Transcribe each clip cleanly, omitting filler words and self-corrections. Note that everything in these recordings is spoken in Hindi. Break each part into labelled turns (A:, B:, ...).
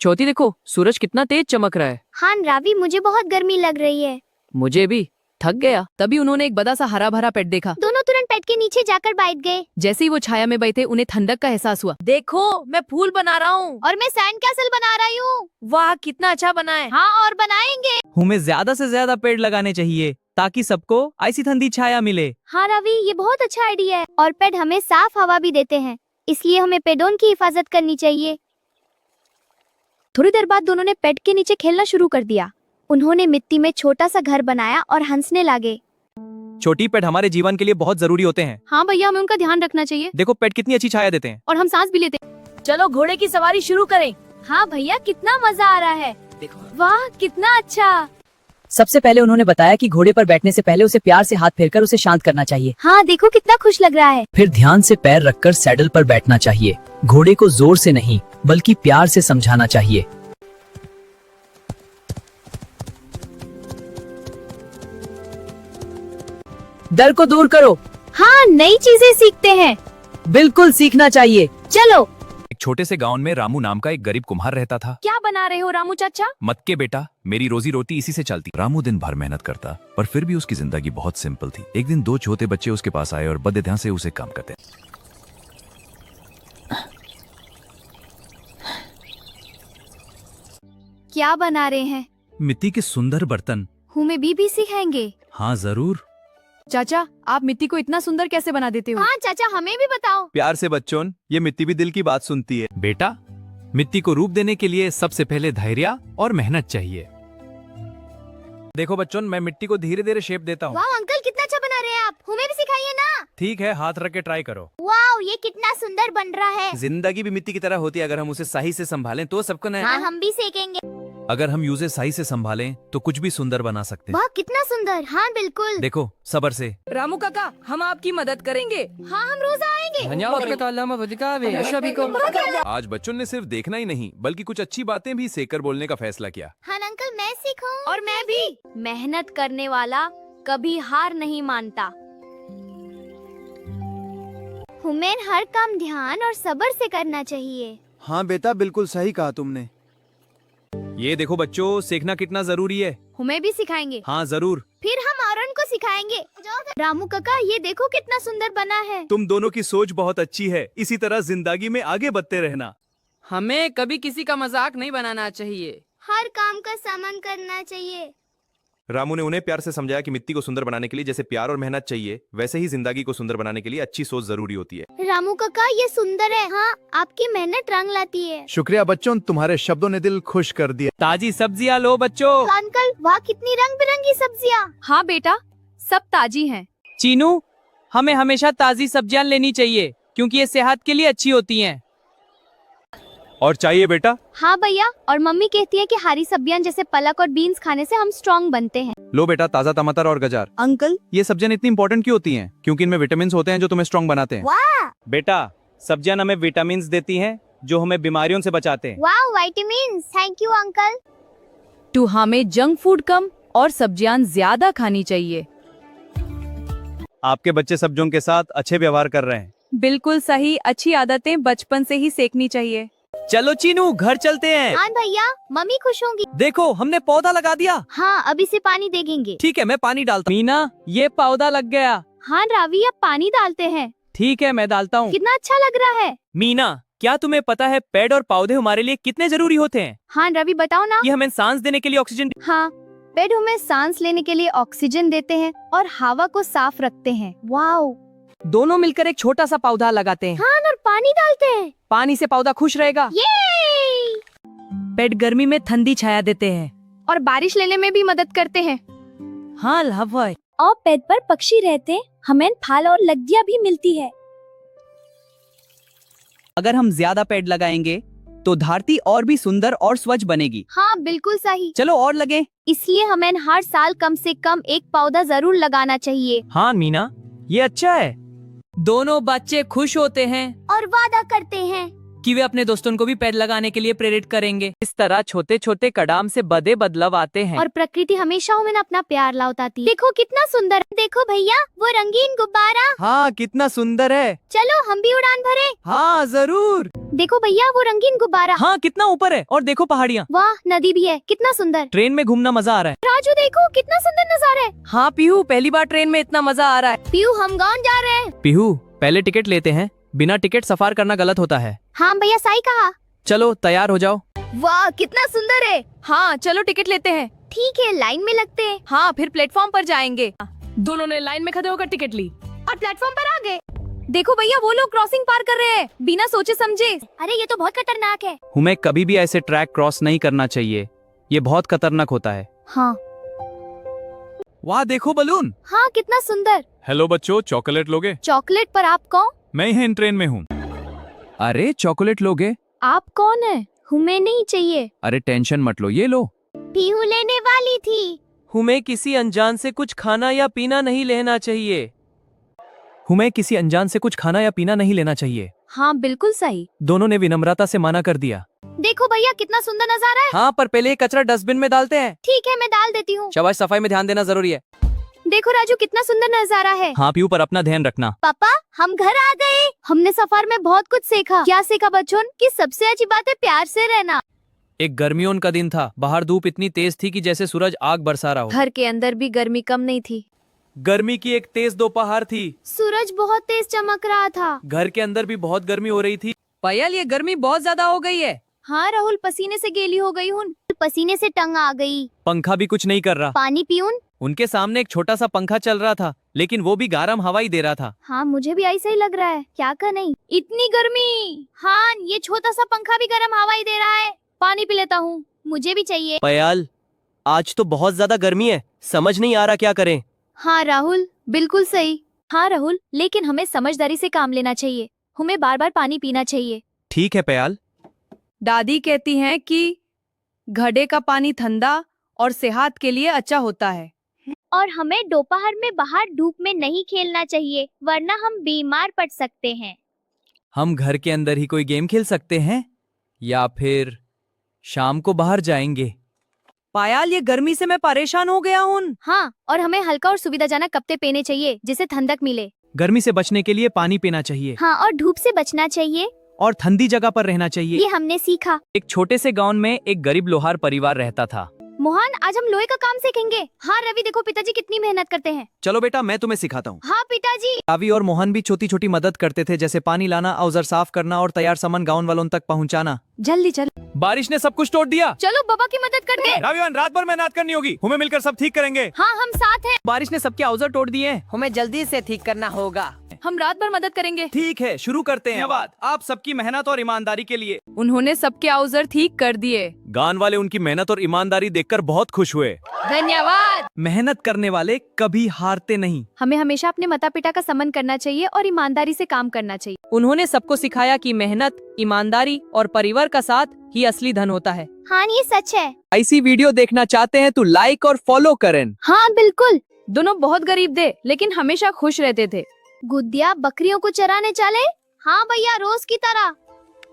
A: ज्योति देखो, सूरज कितना तेज चमक रहा है।
B: हाँ रावी, मुझे बहुत गर्मी लग रही है।
A: मुझे भी। थक गया। तभी उन्होंने एक बड़ा सा हरा भरा पेड़ देखा।
B: दोनों तुरंत पेड़ के नीचे जाकर बैठ गए।
A: जैसे ही वो छाया में बैठे, उन्हें ठंडक का एहसास हुआ। देखो, मैं फूल बना रहा हूँ।
B: और मैं सैंड कैसल बना रही हूँ।
A: वाह, कितना अच्छा बना है।
B: हाँ, और बनाएंगे।
C: हमें ज्यादा से ज्यादा पेड़ लगाने चाहिए ताकि सबको ऐसी ठंडी छाया मिले।
B: हाँ रवि, ये बहुत अच्छा आइडिया है। और पेड़ हमें साफ हवा भी देते हैं, इसलिए हमें पेड़ों की हिफाजत करनी चाहिए। थोड़ी देर बाद दोनों ने पेड़ के नीचे खेलना शुरू कर दिया। उन्होंने मिट्टी में छोटा सा घर बनाया और हंसने लगे।
C: छोटी पेड़ हमारे जीवन के लिए बहुत जरूरी होते हैं।
A: हाँ भैया, हमें उनका ध्यान रखना चाहिए।
C: देखो पेड़ कितनी अच्छी छाया देते हैं।
A: और हम सांस भी लेते हैं। चलो घोड़े की सवारी शुरू करें।
B: हाँ भैया, कितना मजा आ रहा है।
A: देखो,
B: वाह, कितना अच्छा।
D: सबसे पहले उन्होंने बताया कि घोड़े पर बैठने से पहले उसे प्यार से हाथ फेरकर उसे शांत करना चाहिए।
B: हाँ देखो, कितना खुश लग रहा है।
D: फिर ध्यान से पैर रखकर सैडल पर बैठना चाहिए। घोड़े को जोर से नहीं बल्कि प्यार से समझाना चाहिए। डर को दूर करो।
B: हाँ, नई चीजें सीखते हैं।
D: बिल्कुल सीखना चाहिए।
B: चलो।
E: एक छोटे से गांव में रामू नाम का एक गरीब कुम्हार रहता था।
A: क्या बना रहे हो रामू चाचा?
E: मत के बेटा, मेरी रोजी रोटी इसी से चलती। रामू दिन भर मेहनत करता, पर फिर भी उसकी जिंदगी बहुत सिंपल थी। एक दिन दो छोटे बच्चे उसके पास आए और बड़े ध्यान से उसे काम करते।
B: क्या बना रहे हैं?
C: मिट्टी के सुंदर बर्तन।
B: हमें भी सिखाएंगे।
C: हाँ जरूर।
A: चाचा, आप मिट्टी को इतना सुंदर कैसे बना देते हो?
B: हाँ चाचा, हमें भी बताओ।
C: प्यार से बच्चों, ये मिट्टी भी दिल की बात सुनती है। बेटा, मिट्टी को रूप देने के लिए सबसे पहले धैर्य और मेहनत चाहिए। देखो बच्चों, मैं मिट्टी को धीरे धीरे शेप देता हूँ।
B: वाह अंकल, कितना अच्छा बना रहे हैं आप। हमें भी सिखाइए ना।
C: ठीक है, हाथ रख के ट्राई करो।
B: वाह, ये कितना सुंदर बन रहा है।
C: जिंदगी भी मिट्टी की तरह होती है, अगर हम उसे सही से संभालें तो सबको नया।
B: हाँ, हम भी सीखेंगे।
E: अगर हम यूजे सही से संभालें तो कुछ भी सुंदर बना सकते हैं।
B: वाह, कितना सुंदर। हाँ बिल्कुल।
E: देखो, सबर से।
A: रामू काका, हम आपकी मदद करेंगे।
B: हाँ, हम रोज आएंगे।
E: आज बच्चों ने सिर्फ देखना ही नहीं बल्कि कुछ अच्छी बातें भी सीखकर बोलने का फैसला किया।
B: हाँ अंकल, मैं सीखूं। और मैं भी। मेहनत करने वाला कभी हार नहीं मानता। हमें हर काम ध्यान और सब्र से करना चाहिए।
C: हाँ बेटा, बिल्कुल सही कहा तुमने। ये देखो बच्चों, सीखना कितना जरूरी है।
B: हमें भी सिखाएंगे।
C: हाँ जरूर।
B: फिर हम औरन को सिखाएंगे। रामू काका, ये देखो कितना सुंदर बना है।
C: तुम दोनों की सोच बहुत अच्छी है। इसी तरह जिंदगी में आगे बढ़ते रहना।
A: हमें कभी किसी का मजाक नहीं बनाना चाहिए।
B: हर काम का सम्मान करना चाहिए।
E: रामू ने उन्हें प्यार से समझाया कि मिट्टी को सुंदर बनाने के लिए जैसे प्यार और मेहनत चाहिए, वैसे ही जिंदगी को सुंदर बनाने के लिए अच्छी सोच जरूरी होती है।
B: रामू काका, ये सुंदर है। हाँ, आपकी मेहनत रंग लाती है।
F: शुक्रिया बच्चों, तुम्हारे शब्दों ने दिल खुश कर दिया।
C: ताजी सब्जियां लो बच्चों।
B: अंकल, वाह कितनी रंग बिरंगी सब्जियाँ।
A: हाँ बेटा, सब ताजी हैं।
C: चीनू, हमें हमेशा ताजी सब्जियां लेनी चाहिए क्योंकि ये सेहत के लिए अच्छी होती हैं। और चाहिए बेटा।
B: हाँ भैया, और मम्मी कहती है कि हरी सब्जियां जैसे पलक और बीन्स खाने से हम स्ट्रॉन्ग बनते हैं।
C: लो बेटा, ताजा टमाटर और गाजर।
D: अंकल,
C: ये सब्जियां इतनी इंपॉर्टेंट क्यों होती हैं? क्योंकि इनमें विटामिन होते हैं जो तुम्हें स्ट्रॉन्ग बनाते हैं।
B: वाह।
C: बेटा, सब्जियां हमें विटामिन देती हैं जो हमें बीमारियों से बचाते हैं।
B: वाह, विटामिन्स। Thank you uncle.
A: तो हमें जंक फूड कम और सब्जियां ज्यादा खानी चाहिए।
C: आपके बच्चे सब्जियों के साथ अच्छे व्यवहार कर रहे हैं।
A: बिल्कुल सही। अच्छी आदतें बचपन से ही सीखनी चाहिए।
C: चलो चीनू, घर चलते हैं।
B: हाँ भैया, मम्मी खुश होंगी।
C: देखो, हमने पौधा लगा दिया।
B: हाँ, अब इसे पानी देंगे।
C: ठीक है, मैं पानी डालता हूँ। मीना, ये पौधा लग गया।
B: हाँ रावी, अब पानी डालते हैं।
C: ठीक है, मैं डालता हूँ।
B: कितना अच्छा लग रहा है।
C: मीना, क्या तुम्हें पता है पेड़ और पौधे हमारे लिए कितने जरूरी होते हैं?
B: हाँ रवि, बताओ ना।
C: ये हमें सांस देने के लिए ऑक्सीजन।
B: हाँ, पेड़ हमें सांस लेने के लिए ऑक्सीजन देते हैं और हवा को साफ रखते हैं। वाओ।
A: दोनों मिलकर एक छोटा सा पौधा लगाते हैं।
B: हाँ, और पानी डालते हैं।
A: पानी से पौधा खुश रहेगा।
B: ये।
D: पेड़ गर्मी में ठंडी छाया देते हैं।
B: और बारिश लेने में भी मदद करते हैं।
D: हाँ हवा।
B: और पेड़ पर पक्षी रहते हैं, हमें फल और लकड़ियाँ भी मिलती है।
D: अगर हम ज्यादा पेड़ लगाएंगे तो धरती और भी सुंदर और स्वच्छ बनेगी।
B: हाँ बिल्कुल सही।
D: चलो और लगे।
B: इसलिए हमें हर साल कम से कम एक पौधा जरूर लगाना चाहिए।
C: हाँ मीना, ये अच्छा है।
A: दोनों बच्चे खुश होते हैं
B: और वादा करते हैं।
G: कि वे अपने दोस्तों को भी पेड़ लगाने के लिए प्रेरित करेंगे।
C: इस तरह छोटे छोटे कदम से बड़े बदलाव आते हैं।
B: और प्रकृति हमेशा हमें अपना प्यार लौटाती है। देखो कितना सुंदर है। देखो भैया वो रंगीन गुब्बारा।
C: हाँ कितना सुंदर है।
B: चलो हम भी उड़ान भरे।
C: हाँ जरूर।
B: देखो भैया वो रंगीन गुब्बारा।
C: हाँ कितना ऊपर है, और देखो पहाड़ियाँ।
B: वाह नदी भी है, कितना सुंदर।
C: ट्रेन में घूमना मजा आ रहा है।
B: राजू देखो कितना सुंदर नजारा है।
A: हाँ पीहू, पहली बार ट्रेन में इतना मजा आ रहा है।
B: पीयू हम गाँव जा रहे हैं।
C: पीहू पहले टिकट लेते हैं, बिना टिकट सफर करना गलत होता है।
B: हाँ भैया सही कहा।
C: चलो तैयार हो जाओ।
B: वाह कितना सुंदर है।
A: हाँ चलो टिकट लेते हैं।
B: ठीक है लाइन में लगते हैं।
A: हाँ फिर प्लेटफॉर्म पर जाएंगे। दोनों ने लाइन में खड़े होकर टिकट ली।
B: और प्लेटफॉर्म पर आ गए।
A: देखो भैया वो लोग क्रॉसिंग पार कर रहे हैं बिना सोचे समझे।
B: अरे ये तो बहुत खतरनाक है।
C: हमें कभी भी ऐसे ट्रैक क्रॉस नहीं करना चाहिए, ये बहुत खतरनाक होता है।
B: हाँ
C: वाह देखो बलून।
B: हाँ कितना सुंदर।
C: हेलो बच्चों, चॉकलेट लोगे?
B: चॉकलेट पर आप कौन?
C: मैं ही ट्रेन में हूँ। अरे चॉकलेट लोगे?
B: आप कौन है? हमें नहीं चाहिए।
C: अरे टेंशन मत लो, ये लो।
B: पीहू लेने वाली थी।
C: हमें किसी अनजान से कुछ खाना या पीना नहीं लेना चाहिए। हमें किसी अनजान से कुछ खाना या पीना नहीं लेना चाहिए।
A: हाँ बिल्कुल सही।
C: दोनों ने विनम्रता से मना कर दिया।
B: देखो भैया कितना सुंदर नजारा है।
C: हाँ पर पहले ये कचरा डस्टबिन में डालते हैं।
B: ठीक है मैं डाल देती हूँ।
C: शाबाश, सफाई में ध्यान देना जरूरी है।
B: देखो राजू कितना सुंदर नजारा है।
C: हाँ पीयू पर अपना ध्यान रखना।
B: पापा हम घर आ गए। हमने सफर में बहुत कुछ सीखा। क्या सीखा बच्चों? कि सबसे अच्छी बात है प्यार से रहना।
C: एक गर्मियों का दिन था। बाहर धूप इतनी तेज थी कि जैसे सूरज आग बरसा रहा हो।
A: घर के अंदर भी गर्मी कम नहीं थी।
C: गर्मी की एक तेज दोपहर थी।
B: सूरज बहुत तेज चमक रहा था।
C: घर के अंदर भी बहुत गर्मी हो रही थी।
A: पायल ये गर्मी बहुत ज्यादा हो गई है। हाँ राहुल पसीने से गीली हो गई हूँ।
B: पसीने से टंग आ गई।
C: पंखा भी कुछ नहीं कर रहा।
B: पानी पीऊं?
C: उनके सामने एक छोटा सा पंखा चल रहा था, लेकिन वो भी गर्म हवा ही दे रहा था।
B: हाँ मुझे भी ऐसा ही लग रहा है। क्या कर नहीं इतनी गर्मी। हाँ ये छोटा सा पंखा भी गर्म हवा ही दे रहा है। पानी पी लेता हूँ, मुझे भी चाहिए।
H: पयाल आज तो बहुत ज्यादा गर्मी है, समझ नहीं आ रहा क्या करें।
B: हाँ राहुल बिल्कुल सही। हाँ राहुल लेकिन हमें समझदारी से काम लेना चाहिए। हमें बार बार पानी पीना चाहिए।
C: ठीक है पयाल।
A: दादी कहती हैं कि घड़े का पानी ठंडा और सेहत के लिए अच्छा होता है।
B: और हमें दोपहर में बाहर धूप में नहीं खेलना चाहिए, वरना हम बीमार पड़ सकते हैं।
C: हम घर के अंदर ही कोई गेम खेल सकते हैं या फिर शाम को बाहर जाएंगे।
A: पायल ये गर्मी से मैं परेशान हो गया हूँ।
B: हाँ और हमें हल्का और सुविधाजनक कपड़े पहने चाहिए जिससे ठंडक मिले।
C: गर्मी से बचने के लिए पानी पीना चाहिए।
B: हाँ और धूप से बचना चाहिए।
C: और ठंडी जगह पर रहना चाहिए।
B: ये हमने सीखा।
C: एक छोटे से गांव में एक गरीब लोहार परिवार रहता था।
B: मोहन आज हम लोहे का काम सीखेंगे। हाँ रवि देखो पिताजी कितनी मेहनत करते हैं।
C: चलो बेटा मैं तुम्हें सिखाता हूँ।
B: हाँ पिताजी।
C: रवि और मोहन भी छोटी छोटी मदद करते थे, जैसे पानी लाना, औजार साफ करना और तैयार सामान गांव वालों तक पहुँचाना।
A: जल्दी चल।
C: बारिश ने सब कुछ तोड़ दिया।
B: चलो बाबा की मदद करते हैं।
C: रविवान रात भर मेहनत करनी होगी, हमें मिलकर सब ठीक करेंगे।
B: हाँ हम साथ हैं।
C: बारिश ने सबके औजार तोड़ दिए।
G: हमें जल्दी से ठीक करना होगा।
A: हम रात भर मदद करेंगे।
C: ठीक है शुरू करते हैं। धन्यवाद आप सबकी मेहनत और ईमानदारी के लिए।
A: उन्होंने सबके औजार ठीक कर दिए।
C: गांव वाले उनकी मेहनत और ईमानदारी देखकर बहुत खुश हुए।
A: धन्यवाद।
C: मेहनत करने वाले कभी हारते नहीं।
A: हमें हमेशा अपने माता पिता का सम्मान करना चाहिए और ईमानदारी से काम करना चाहिए।
G: उन्होंने सबको सिखाया कि मेहनत, ईमानदारी और परिवार का साथ ही असली धन होता है।
B: हाँ ये सच है।
C: ऐसी वीडियो देखना चाहते हैं तो लाइक और फॉलो करें।
B: हाँ बिल्कुल।
A: दोनों बहुत गरीब थे लेकिन हमेशा खुश रहते थे।
B: गुद्दिया बकरियों को चराने चले। हाँ भैया रोज की तरह।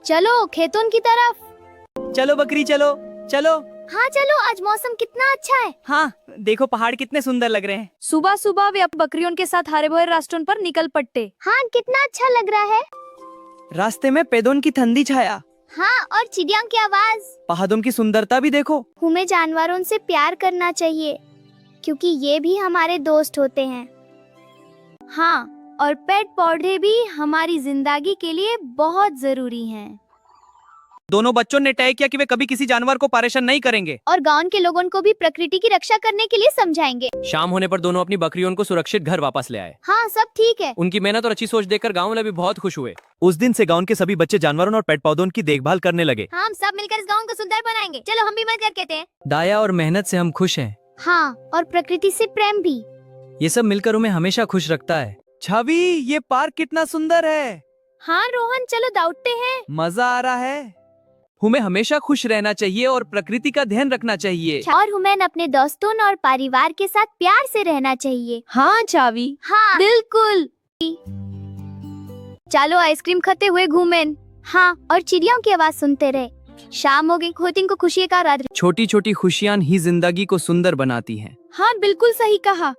B: चलो खेतों की तरफ।
G: चलो बकरी चलो चलो।
B: हाँ चलो आज मौसम कितना अच्छा है।
G: हाँ देखो पहाड़ कितने सुंदर लग रहे हैं।
A: सुबह सुबह वे बकरियों के साथ हरे भरे रास्तों पर निकल पड़ते।
B: हाँ कितना अच्छा लग रहा है।
G: रास्ते में पेड़ों की ठंडी छाया,
B: हाँ और चिड़िया की आवाज।
G: पहाड़ों की सुंदरता भी देखो।
B: हमें जानवरों से प्यार करना चाहिए क्योंकि ये भी हमारे दोस्त होते हैं। हाँ और पेड़ पौधे भी हमारी जिंदगी के लिए बहुत जरूरी हैं।
C: दोनों बच्चों ने तय किया कि वे कभी किसी जानवर को परेशान नहीं करेंगे
B: और गांव के लोगों को भी प्रकृति की रक्षा करने के लिए समझाएंगे।
C: शाम होने पर दोनों अपनी बकरियों को सुरक्षित घर वापस ले आए।
B: हाँ सब ठीक है।
C: उनकी मेहनत और अच्छी सोच देखकर गांव वाले भी बहुत खुश हुए। उस दिन से गांव के सभी बच्चे जानवरों और पेड़ पौधों की देखभाल करने लगे।
B: हम सब मिलकर इस गांव को सुंदर बनाएंगे। चलो हम भी मदद करते हैं।
C: दया और मेहनत से हम खुश हैं।
B: हाँ और प्रकृति से प्रेम भी।
C: ये सब मिलकर हमें हमेशा खुश रखता है। छवि ये पार्क कितना सुंदर है।
B: हाँ रोहन चलो दौड़ते हैं।
C: मजा आ रहा है। हमें हमेशा खुश रहना चाहिए और प्रकृति का ध्यान रखना चाहिए।
B: और हमें अपने दोस्तों और परिवार के साथ प्यार से रहना चाहिए।
A: हाँ चावी।
B: हाँ बिल्कुल। चलो आइसक्रीम खाते हुए घूमें। हाँ, और चिड़ियों की आवाज सुनते रहे। शाम हो गई, खोतिंग को खुशी का रात।
G: छोटी छोटी खुशियां ही जिंदगी को सुंदर बनाती हैं।
A: हाँ बिल्कुल सही कहा।